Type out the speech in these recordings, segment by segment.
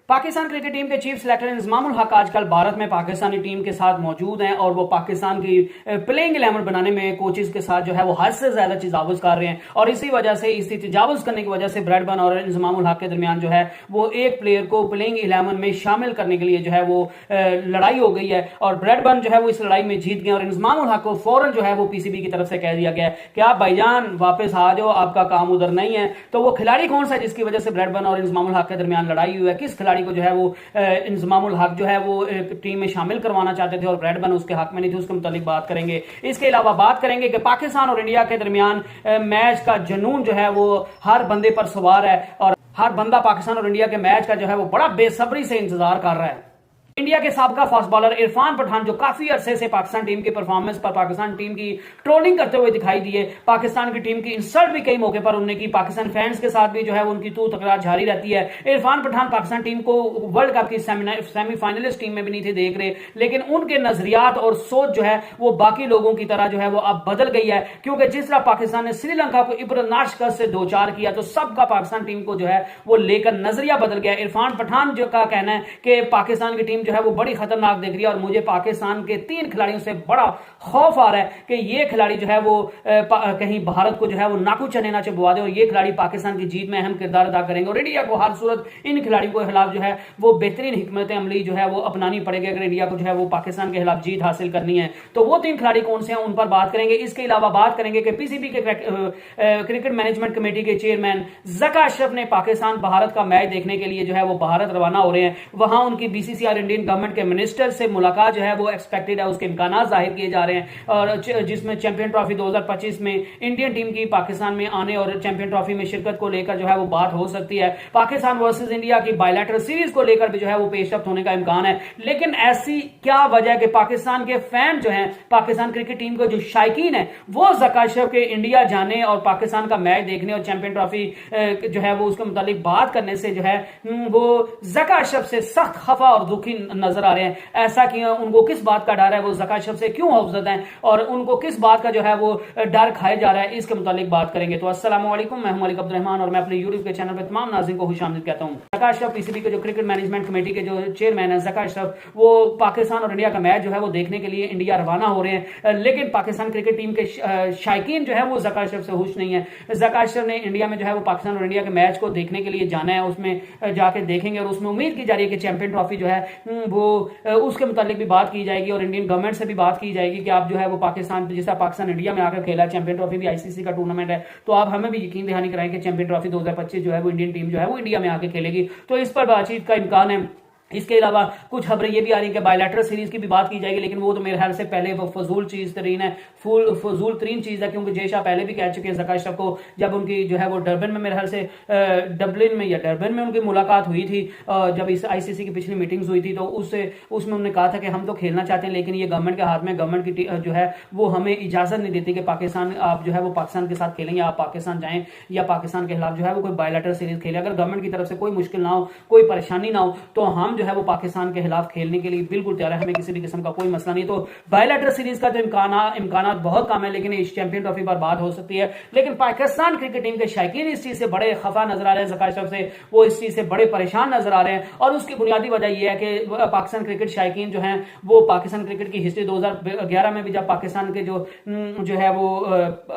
Pakistan cricket team के chief selector Inzamam-ul हक आजकल भारत में पाकिस्तानी टीम के साथ मौजूद हैं और वो पाकिस्तान की प्लेइंग 11 बनाने में कोचेस के साथ जो है वो हद से ज्यादा तजावुज कर रहे हैं और इसी वजह से इसी तजावुज करने की वजह से ब्रैडबर्न और इंजमामुल हक के दरमियान जो है वो एक प्लेयर को प्लेइंग 11 में शामिल करने के लिए जो है वो लड़ाई हो गई है और ब्रैडबर्न जो है वो इस लड़ाई में जीत गए और इंजमामुल हक को फौरन जो है वो पीसीबी की तरफ से कह दिया गया कि आप भाईजान वापस आ जाओ, आपका काम उधर नहीं है। तो वो खिलाड़ी कौन सा जिसकी वजह से ब्रैडबर्न और इंजमामुल हक के दरमियान लड़ाई हुई है, किस खिलाड़ी को जो है वो इंजमामुल हक जो है वो टीम में शामिल करवाना चाहते थे और ब्रैडबर्न उसके हक में नहीं थे, उसके मुतालिक बात करेंगे। इसके अलावा बात करेंगे कि पाकिस्तान और इंडिया के दरमियान मैच का जुनून जो है वो हर बंदे पर सवार है और हर बंदा पाकिस्तान और इंडिया के मैच का जो है वो बड़ा बेसब्री से इंतजार कर रहा है। इंडिया के साबका फास्ट बॉलर इरफान पठान जो काफी अरसे से पाकिस्तान टीम की परफॉर्मेंस पर पाकिस्तान टीम की ट्रोलिंग करते हुए दिखाई दिए, पाकिस्तान की टीम की इंसल्ट भी कई मौके पर उन्होंने की, पाकिस्तान फैंस के साथ भी जो है उनकी तू तकरार जारी रहती है। इरफान पठान पाकिस्तान टीम को वर्ल्ड कप की सेमीफाइनलिस्ट टीम में भी नहीं थे देख रहे, लेकिन उनके नजरियात और सोच जो है वो बाकी लोगों की तरह जो है वो अब बदल गई है, क्योंकि जिस तरह पाकिस्तान ने श्रीलंका को इब्रनाश से 2-4 किया तो सबका पाकिस्तान टीम को जो है वो लेकर नजरिया बदल गया। इरफान पठान जो का कहना है कि पाकिस्तान की टीम जो है वो बड़ी खतरनाक दिख रही है और मुझे पाकिस्तान के 3 खिलाड़ियों से बड़ा खौफ आ रहा है कि ये खिलाड़ी जो है वो कहीं भारत को जो है वो नाकू चने ना चबवा दे और ये खिलाड़ी पाकिस्तान की जीत में अहम किरदार अदा करेंगे और इंडिया को हर सूरत इन खिलाड़ियों के खिलाफ जो है वो बेहतरीन हिकमत अमली जो है वो अपनानी पड़ेगी अगर इंडिया को जो है वो पाकिस्तान के खिलाफ जीत हासिल करनी है। तो वो 3 खिलाड़ी कौन से हैं उन पर बात करेंगे। इसके अलावा बात करेंगे कि पीसीबी के क्रिकेट मैनेजमेंट कमेटी के चेयरमैन जका अशरफ ने पाकिस्तान भारत का मैच देखने के लिए जो है वो भारत रवाना हो रहे हैं। वहां उनकी बीसीसीआई इंडियन गवर्नमेंट के मिनिस्टर से मुलाकात जो है वो एक्सपेक्टेड है, उसके इम्कान जाहिर किए जा रहे हैं और जिसमें चैंपियन ट्रॉफी 2025 में इंडियन टीम की पाकिस्तान में आने और चैंपियन ट्रॉफी में शिरकत को लेकर जो है वो बात हो सकती है। पाकिस्तान वर्सेस इंडिया की बायलैटरल सीरीज को लेकर भी जो है वो पेशरफ्त होने का इम्कान है, लेकिन ऐसी क्या वजह है कि पाकिस्तान के फैन जो हैं, पाकिस्तान क्रिकेट टीम के जो शायकीन है वो जका अशरफ के इंडिया जाने और पाकिस्तान का मैच देखने और चैंपियन ट्रॉफी जो है वो उसके मुतालिक बात करने से जो है वो जका अशरफ से सख्त खफा और दुखी नजर आ रहे हैं। ऐसा क्यों, उनको किस बात का डर है, वो जका अशरफ से क्यों खौफजदा हैं और उनको किस बात का जो है वो डर खाया जा रहा है, इसके मुतालिक बात करेंगे। तो अस्सलाम वालेकुम, मैं हूं मलिक अब्दुल रहमान और मैं अपने यूट्यूब के चैनल पर तमाम नाज़रीन को खुशामदीद कहता हूं। जका अशरफ पीसीबी के जो क्रिकेट मैनेजमेंट कमेटी के जो चेयरमैन है जका अशरफ, वो पाकिस्तान और इंडिया का मैच जो है वो देखने के लिए इंडिया रवाना हो रहे हैं, लेकिन पाकिस्तान क्रिकेट टीम के शायकीन जो है वो जका अशरफ से खुश नहीं है। जका अशरफ ने इंडिया में जो है वो पाकिस्तान और इंडिया के मैच को देखने के लिए जाना है, उसमें जाके देखेंगे और उसमें उम्मीद की जा रही है कि चैंपियन ट्रॉफी जो है वो उसके मुतालिक भी बात की जाएगी और इंडियन गवर्नमेंट से भी बात की जाएगी कि आप जो है वो पाकिस्तान, जिस तरह पाकिस्तान इंडिया में आकर खेला, चैंपियन ट्रॉफी भी आईसीसी का टूर्नामेंट है, तो आप हमें भी यकीन दहानी कराएं कि चैंपियन ट्रॉफी 2025 जो है वो इंडियन टीम जो है वो इंडिया में आकर खेलेगी। तो इस पर बातचीत का इम्कान है। इसके अलावा कुछ खबरें ये भी आ रही है कि बायलैटरल सीरीज की भी बात की जाएगी, लेकिन वो तो मेरे ख्याल से पहले वो फजूल चीज तरीन है, फजूल तरीन चीज है, क्योंकि जय शाह पहले भी कह चुके हैं जका अशरफ को, जब उनकी जो है वो डरबन में मेरे ख्याल से डबलिन में या डरबन में उनकी मुलाकात हुई थी, जब इस आईसीसी की पिछली मीटिंग्स हुई थी, तो उसमें उन्होंने कहा था कि हम तो खेलना चाहते हैं लेकिन ये गवर्नमेंट के हाथ में, गवर्नमेंट की जो है वो हमें इजाजत नहीं देती कि पाकिस्तान आप जो है वो पाकिस्तान के साथ खेलें या आप पाकिस्तान जाएं या पाकिस्तान के खिलाफ जो है वो कोई बायलैटरल सीरीज खेले। अगर गवर्नमेंट की तरफ से कोई मुश्किल ना हो, कोई परेशानी ना हो, तो हम जो है वो पाकिस्तान के खिलाफ खेलने के लिए बिल्कुल तैयार है, हमें किसी भी किस्म का कोई मसला नहीं। तो बायलैटरल सीरीज का तो इम्कान बहुत कम है, लेकिन इस चैंपियन ट्रॉफी पर बात हो सकती है। लेकिन पाकिस्तान क्रिकेट टीम के शायकीन इस चीज से बड़े खफा नजर आ रहे हैं, जका अशरफ से वो इस चीज से बड़े परेशान नजर आ रहे हैं और उसकी बुनियादी वजह यह है कि पाकिस्तान क्रिकेट शायकीन जो है वो पाकिस्तान क्रिकेट की हिस्ट्री 2011 में भी जब पाकिस्तान के जो है वो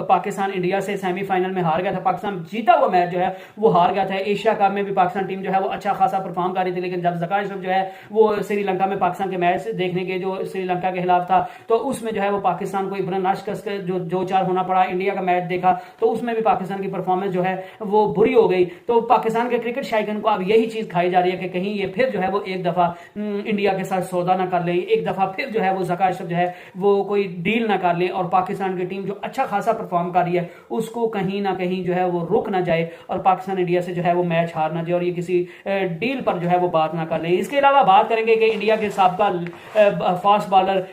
पाकिस्तान इंडिया से सेमीफाइनल में हार गया था, पाकिस्तान जीता हुआ मैच जो है वो हार गया था। एशिया कप में भी पाकिस्तान टीम जो है वो अच्छा खासा परफॉर्म कर रही थी, लेकिन जब जका अशरफ जो है वो श्रीलंका में पाकिस्तान के मैच देखने के जो श्रीलंका के खिलाफ था, तो उसमें जो है वो पाकिस्तान को इब्रनाश के जो 4 होना पड़ा। इंडिया का मैच देखा तो उसमें भी पाकिस्तान की परफॉर्मेंस जो है वो बुरी हो गई। तो पाकिस्तान के क्रिकेट शायकीन को अब यही चीज खाई जा रही है कि कहीं ये फिर जो है वो एक दफा इंडिया के साथ सौदा ना कर ले, एक दफा फिर जो है वो जका अशरफ जो है वो कोई डील ना कर ले और पाकिस्तान की टीम जो अच्छा खासा परफॉर्म कर रही है उसको कहीं ना कहीं जो है वो रुक ना जाए और पाकिस्तान इंडिया से जो है वो मैच हार ना जाए और ये किसी डील पर जो है वो बात ना कर ले। इसके अलावा बात करेंगे कि इंडिया के साबका फास्ट बॉलर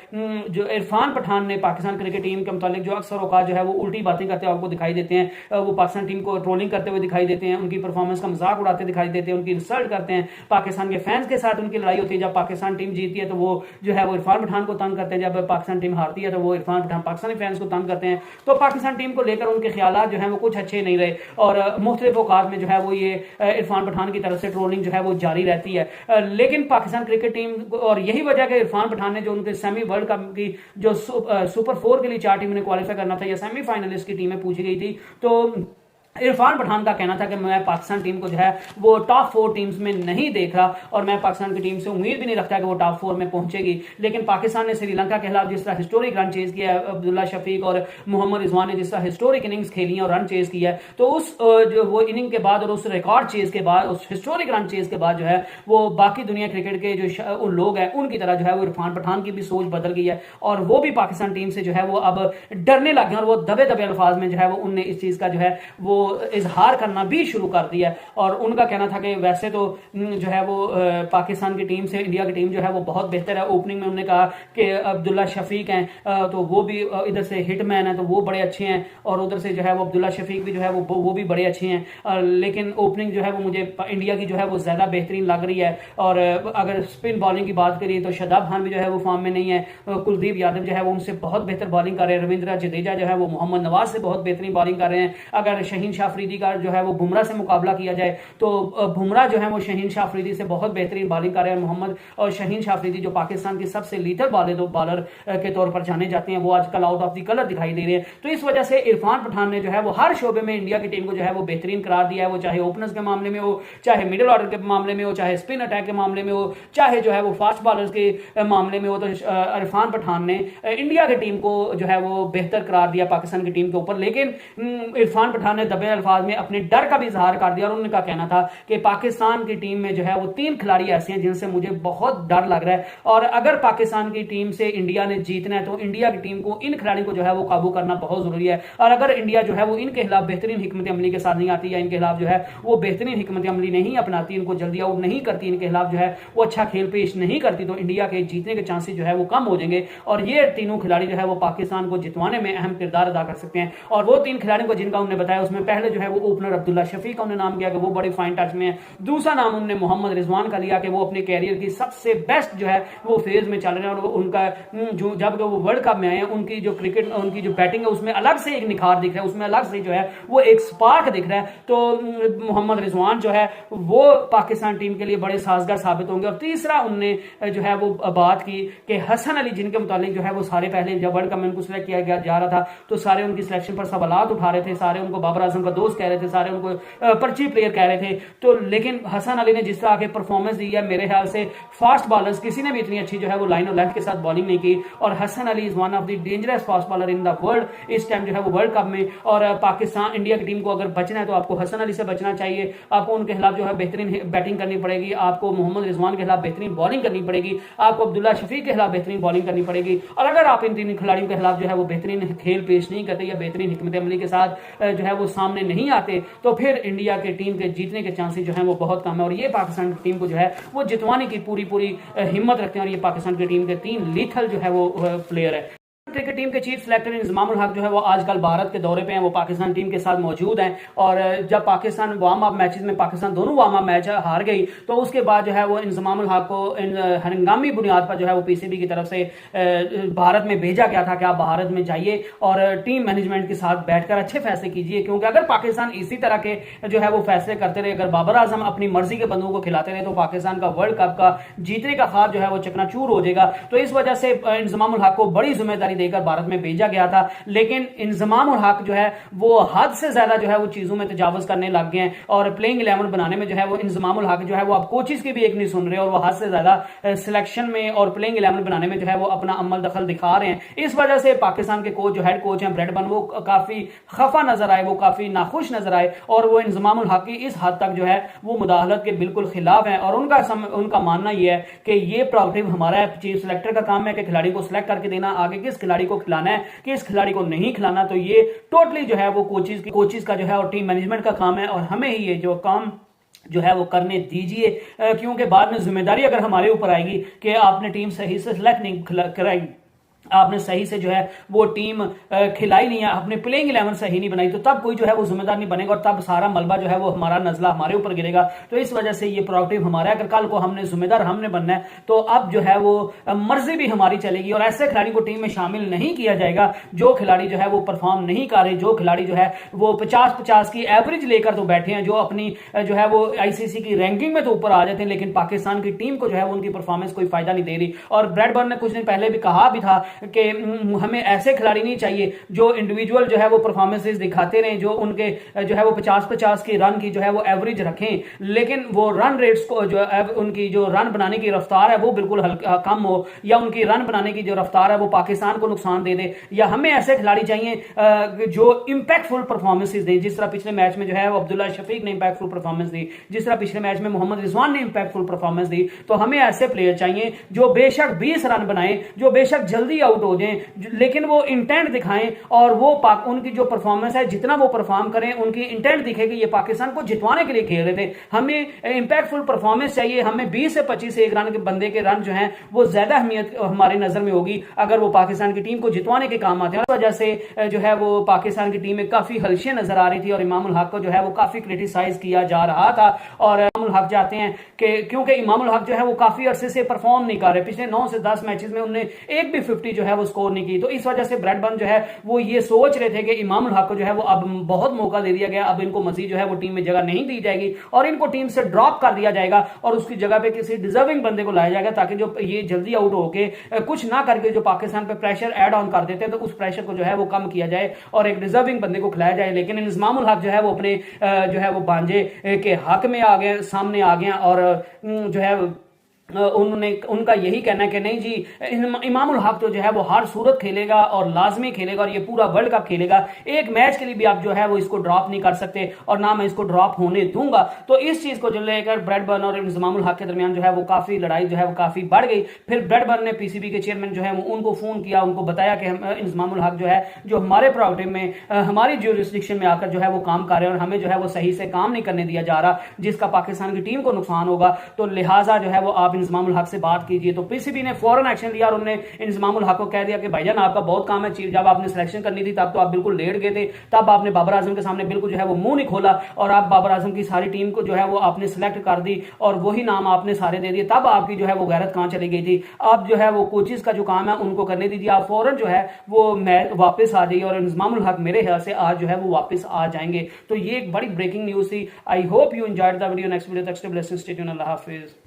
जो इरफान पठान ने पाकिस्तान क्रिकेट टीम के मुतालिक जो अक्सर औकात जो है वो उल्टी बातें करते हुए आपको दिखाई देते हैं। वो पाकिस्तान टीम को ट्रोलिंग करते हुए दिखाई देते हैं, उनकी परफॉर्मेंस का मजाक उड़ाते दिखाई देते हैं, उनकी इंसल्ट करते हैं। पाकिस्तान के फैंस के साथ उनकी लड़ाई होती है। जब पाकिस्तान टीम जीतती है तो वो जो है वो इरफान पठान को तंग करते हैं, जब पाकिस्तान टीम हारती है तो वो इरफान पठान पाकिस्तानी फैंस को तंग करते हैं। तो पाकिस्तान टीम को लेकर उनके ख्यालात जो है वो कुछ अच्छे नहीं रहे और मुख्तलिफ औकात में जो है वो ये इरफान पठान की तरफ से ट्रोलिंग जो है वो जारी रहती है। लेकिन पाकिस्तान क्रिकेट टीम और यही वजह कि इरफान पठान ने जो उनके सेमी वर्ल्ड कप की जो सुपर 4 के लिए 4 टीम ने क्वालिफाई करना था या सेमीफाइनलिस्ट की टीमें पूछी गई थी, तो इरफान पठान का कहना था कि मैं पाकिस्तान टीम को जो है वो टॉप 4 टीम्स में नहीं देख रहा और मैं पाकिस्तान की टीम से उम्मीद भी नहीं रखता कि वो टॉप 4 में पहुंचेगी। लेकिन पाकिस्तान ने श्रीलंका के खिलाफ जिस तरह हिस्टोरिक रन चेज किया है, अब्दुल्ला शफीक और मोहम्मद रिजवान ने जिस तरह हिस्टोरिक इनिंग्स खेली और रन चेज किया है, तो उस जो वो इनिंग के बाद और उस रिकॉर्ड चेज के बाद, उस हिस्टोरिक रन चेज के बाद जो है वो बाकी दुनिया क्रिकेट के जो लोग हैं उनकी तरह जो है वो इरफान पठान की भी सोच बदल गई है और वो भी पाकिस्तान टीम से जो है वो अब डरने लग गए और वो दबे दबे अल्फाज में जो है वो उनने इस चीज का जो है वो इजहार करना भी शुरू कर दिया है। और उनका कहना था कि वैसे तो जो है वो पाकिस्तान की टीम से इंडिया की टीम जो है वो बहुत बेहतर है। ओपनिंग में उन्होंने कहा कि अब्दुल्ला शफीक हैं तो वो भी इधर से हिटमैन है तो वो बड़े अच्छे हैं और उधर से जो है वो अब्दुल्ला शफीक भी जो है वो भी बड़े अच्छे हैं। लेकिन ओपनिंग जो है वो मुझे इंडिया की जो है वो ज्यादा बेहतरीन लग रही है। और अगर स्पिन बॉलिंग की बात करिए तो शादाब खान भी जो है वो फॉर्म में नहीं है, कुलदीप यादव जो है वो उनसे बहुत बेहतर बॉलिंग कर रहे हैं, रविंद्र जडेजा जो है वो मोहम्मद नवाज से बहुत बेहतरीन बॉलिंग कर रहे हैं। अगर शहीन शाह अफरीदी का जो है वो बुमराह से मुकाबला किया जाए तो बुमराह जो है वो शहीन शाह अफरीदी से बहुत बेहतरीन बॉलिंग कर रहे हैं। मोहम्मद और शहीन शाह अफरीदी जो पाकिस्तान की सबसे लीथल बॉलर के तौर पर जाने जाते हैं, वो आजकल आउट ऑफ द कलर दिखाई दे रहे हैं। तो इस वजह से इरफान पठान ने जो है वो हर शोबे में इंडिया की टीम को जो है वो बेहतरीन करार दिया है, वो चाहे ओपनर्स के मामले में हो, चाहे मिडिल ऑर्डर के मामले में हो, चाहे स्पिन अटैक के मामले में हो, चाहे जो है वो फास्ट बॉलर्स के मामले में हो। तो इरफान पठान ने इंडिया की टीम को जो है वो बेहतर करार दिया पाकिस्तान की टीम के ऊपर। लेकिन इरफान पठान ने दबे अल्फाज में अपने डर का भी इजहार कर दिया और उनका कहना था कि पाकिस्तान की टीम में जो है वो 3 खिलाड़ी ऐसे हैं जिनसे मुझे बहुत डर लग रहा है और अगर पाकिस्तान की टीम से इंडिया ने जीतना है तो इंडिया की टीम को इन खिलाड़ियों को जो है वो काबू करना बहुत जरूरी है। और अगर इंडिया जो है वो इनके खिलाफ बेहतरीन हिकमत अमली के साथ नहीं आती या इनके खिलाफ जो है वो बेहतरीन हिकमत अमली नहीं अपनाती, इनको जल्दी आउट नहीं करती, इनके खिलाफ जो है वो अच्छा खेल पेश नहीं करती, तो इंडिया के जीतने के चांसेस जो है वो कम हो जाएंगे और ये तीनों खिलाड़ी जो है वो पाकिस्तान को जितवाने में अहम किरदार अदा कर सकते हैं। और वो 3 खिलाड़ियों को जिनका उन्होंने बताया उसमें पहले जो है वो ओपनर अब्दुल्ला शफीक का उन्होंने नाम किया कि वो बड़े फाइन टच में है। दूसरा नाम उन्होंने मोहम्मद रिजवान का लिया कि वो अपने कैरियर की सबसे बेस्ट जो है वो फेज में चल रहे हैं और उनका जो जब वो वर्ल्ड कप में आए हैं उनकी जो क्रिकेट उनकी जो बैटिंग है उसमें अलग से एक निखार दिख रहा है, उसमें अलग से जो है वो एक स्पार्क दिख रहा है। तो मोहम्मद रिजवान जो है वो पाकिस्तान टीम के लिए बड़े साजगार साबित होंगे। और तीसरा उनने जो है वो बात की कि हसन अली जिनके मुतालिक जो है वो सारे पहले जब वर्ल्ड कप में उनको सिलेक्ट किया जा रहा था तो सारे उनकी सिलेक्शन पर सवालात उठा रहे थे, सारे उनको बाबर आजम का दोस्त कह रहे थे, सारे उनको पर्ची प्लेयर कह रहे थे। तो लेकिन हसन अली ने जिस तरह के परफॉर्मेंस दी है मेरे ख्याल से फास्ट बॉलर्स किसी ने भी इतनी अच्छी जो है वो लाइन और लेंथ के साथ बॉलिंग नहीं की और Hasan Ali is one of the dangerous fast bowler in the world इस टाइम जो है वो वर्ल्ड कप में। और पाकिस्तान इंडिया की टीम को अगर बचना है तो आपको हसन अली से बचना चाहिए, आपको उनके खिलाफ जो है बेहतरीन बैटिंग करनी पड़ेगी, आपको मोहम्मद रिजवान के खिलाफ बेहतरीन बॉलिंग करनी पड़ेगी, आपको अब्दुल्ला शफीक के खिलाफ बेहतरीन बॉलिंग करनी पड़ेगी। और अगर आप इन 3 खिलाड़ियों के खिलाफ जो है वो बेहतरीन खेल पेश नहीं करते या बेहतरीन हिकमत अमली के साथ जो है वो सामने नहीं आते तो फिर इंडिया के टीम के जीतने के चांसेस जो है वो बहुत कम है। और ये पाकिस्तान की टीम को जो है वो जितवाने की पूरी हिम्मत रखते हैं और ये पाकिस्तान की टीम के 3 लीथल जो है वो प्लेयर है। क्रिकेट टीम के चीफ सिलेक्टर इंजमामुल हक जो है वो आजकल भारत के दौरे पे हैं, वो पाकिस्तान टीम के साथ मौजूद हैं। और जब पाकिस्तान वार्म अप मैचेस में पाकिस्तान दोनों वार्म अप मैच हार गई तो उसके बाद जो है वो इंजमामुल हक को हंगामी बुनियाद पर जो है वो पीसीबी की तरफ से भारत में भेजा गया था कि आप भारत में जाइए और टीम मैनेजमेंट के साथ बैठकर अच्छे फैसले कीजिए, क्योंकि अगर पाकिस्तान इसी तरह के जो है वो फैसले करते रहे, अगर बाबर आजम अपनी मर्जी के बंदों को खिलाते रहे तो पाकिस्तान का वर्ल्ड कप का जीतने का ख्वाब जो है वो चकनाचूर हो जाएगा। तो इस वजह से इंजमामुल हक को बड़ी जिम्मेदारी देकर भारत में भेजा गया था। लेकिन इंजमामुल हक जो है वो हद से ज्यादा जो है वो चीजों में तजावुज करने लग गए हैं और प्लेइंग 11 बनाने में जो है वो इंजमामुल हक जो है वो अब कोचेस की भी एक नहीं सुन रहे और वो हद से ज्यादा सिलेक्शन में और प्लेइंग 11 बनाने में जो है वो अपना अमल दखल दिखा रहे हैं। इस वजह से पाकिस्तान के कोच जो हेड कोच हैं ब्रेडमन वो काफी खफा नजर आए, वो काफी नाखुश नजर आए और वो इंजमामुल हक की इस हद तक जो है वो मुदाखलत के बिल्कुल खिलाफ है। और उनका मानना यह है कि ये प्रोग्राम हमारा चीफ सिलेक्टर का काम है कि खिलाड़ी को सिलेक्ट करके देना, आगे किस खिलाड़ी को खिलाना है किस खिलाड़ी को नहीं खिलाना, तो ये टोटली जो है वो कोचिज का जो है और टीम मैनेजमेंट का काम है और हमें ही ये जो काम जो है वो करने दीजिए, क्योंकि बाद में जिम्मेदारी अगर हमारे ऊपर आएगी कि आपने टीम सही से सिलेक्ट नहीं कराई, आपने सही से जो है वो टीम खिलाई नहीं है, आपने प्लेइंग 11 सही नहीं बनाई, तो तब कोई जो है वो जिम्मेदार नहीं बनेगा और तब सारा मलबा जो है वो हमारा नजला हमारे ऊपर गिरेगा। तो इस वजह से ये प्रोडक्टिव हमारा है। अगर कल को हमने जिम्मेदार हमने बनना है तो अब जो है वो मर्जी भी हमारी चलेगी और ऐसे खिलाड़ी को टीम में शामिल नहीं किया जाएगा जो खिलाड़ी जो है वो परफॉर्म नहीं कर रहे, जो खिलाड़ी जो है वो 50-50 की एवरेज लेकर तो बैठे हैं, जो अपनी जो है वो आईसीसी की रैंकिंग में तो ऊपर आ जाते हैं, लेकिन पाकिस्तान की टीम को जो है वो उनकी परफॉर्मेंस कोई फायदा नहीं दे रही। और ब्रैडबर्न ने कुछ दिन पहले भी कहा भी था कि हमें ऐसे खिलाड़ी नहीं चाहिए जो इंडिविजुअल जो है वो परफॉर्मेंसेस दिखाते रहे, जो उनके जो है वो 50-50 की रन की जो है वो एवरेज रखें, लेकिन वो रन रेट्स को जो उनकी जो रन बनाने की रफ्तार है वो बिल्कुल कम हो, या उनकी रन बनाने की जो रफ्तार है वो पाकिस्तान को नुकसान दे दे। या हमें ऐसे खिलाड़ी चाहिए जो इंपैक्टफुल परफॉर्मेंसेस दें, जिस तरह पिछले मैच में जो है वो अब्दुल्ला शफीक ने इंपैक्टफुल परफॉर्मेंस दी, जिस तरह पिछले मैच में मोहम्मद रिजवान ने इंपैक्टफुल परफॉर्मेंस दी। तो हमें ऐसे प्लेयर चाहिए जो बेशक 20 रन बनाए, जो बेशक जल्दी आउट हो जाए, लेकिन वो इंटेंट दिखाएं और वो उनकी जो परफॉर्मेंस है जितना वो परफॉर्म करें उनकी इंटेंट दिखे कि ये पाकिस्तान को जितवाने के लिए खेल रहे थे। हमें इंपैक्टफुल परफॉर्मेंस चाहिए, हमें 20 से 25 एक रन के बंदे के रन जो हैं वो ज्यादा अहमियत हमारी नजर में होगी अगर वो पाकिस्तान की टीम को जितवाने के काम आते हैं। इस वजह से जो है वो पाकिस्तान की टीम में काफी हल्शियां नजर आ रही थी और इमामुल हक को जो है वो काफी क्रिटिसाइज किया जा रहा था। और इमामुल हक चाहते हैं कि क्योंकि इमामुल हक जो है वो काफी अरसे से परफॉर्म नहीं कर रहे, पिछले 9 से 10 मैचेस में उन्होंने एक भी 50 जो है वो स्कोर नहीं की। तो इस वजह से ब्रैडबर्न जो है वो ये सोच रहे थे कि इमामुल हक को जो है वो अब बहुत मौका दे दिया गया, अब इनको मजीद जो है वो टीम में जगह नहीं दी जाएगी और इनको टीम से ड्रॉप कर दिया जाएगा और उसकी जगह पे किसी डिजर्विंग बंदे को लाया जाएगा, ताकि जो ये जल्दी आउट होके कुछ ना करके जो पाकिस्तान पे प्रेशर ऐड ऑन कर देते हैं तो उस प्रेशर को जो है वो कम किया जाए और एक डिजर्विंग बंदे को खिलाया जाए। लेकिन इमामुल हक जो है वो अपने जो है वो भांजे के हक में आ गए, सामने आ गए और जो है उन्होंने उनका यही कहना है कि नहीं जी, इमामुल हक तो जो है वो हर सूरत खेलेगा और लाजमी खेलेगा और ये पूरा वर्ल्ड कप खेलेगा, एक मैच के लिए भी आप जो है वो इसको ड्रॉप नहीं कर सकते और ना मैं इसको ड्रॉप होने दूंगा। तो इस चीज को जो लेकर ब्रैडबर्न और इमामुल हक के दरमियान जो है वो काफी लड़ाई जो है वो काफी बढ़ गई। फिर ब्रैडबर्न ने पीसीबी के चेयरमैन जो है वो उनको फोन किया, उनको बताया कि इमामुल हक जो है जो हमारे प्रोग्राम में हमारी ज्यूरिसडिक्शन में आकर जो है वो काम कर रहे हैं और हमें जो है वो सही से काम नहीं करने दिया जा रहा, जिसका पाकिस्तान की टीम को नुकसान होगा, तो लिहाजा जो है वो आप इंजमामुल हक से बात कीजिए। तो पीसीबी ने फौरन एक्शन लिया और उन्होंने इंजमामुल हक को कह दिया कि भाईजान आपका बहुत काम है, चीफ जब आपने सिलेक्शन करनी थी तब तो आप बिल्कुल लेट गए थे, तब आपने बाबर आजम के सामने बिल्कुल जो है वो मुंह नहीं खोला और आप बाबर आजम की सारी टीम को जो है वो आपने सिलेक्ट कर दी और वही नाम आपने सारे दे दिए, तब आपकी जो है वो गैरत कहां चली गई थी। आप जो है वो कोचेस का जो काम है उनको करने दीजिए, आप फौरन जो है वो मैच वापस आ जाइए और इंजमामुल हक मेरे ख्याल से आज जो है वो वापस आ जाएंगे। तो ये एक बड़ी ब्रेकिंग न्यूज थी। I hope you enjoyed the video. Next video तक स्टे ब्लेस्ड, स्टे ट्यून्ड, अल्लाह हाफिज।